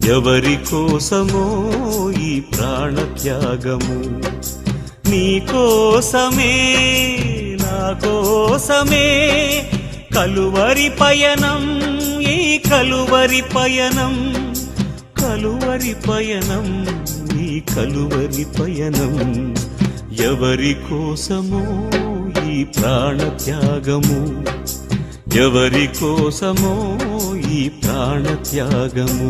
ఎవరి కోసమో ఈ ప్రాణత్యాగము నీ కోసమే నా కోసమే కలువరి పయనం ఈ కలువరి పయనం కలువరి పయనం ఈ కలువరి పయనం ఎవరి కోసమో ఈ ప్రాణత్యాగము ఎవరి కోసమో ఈ ప్రాణత్యాగము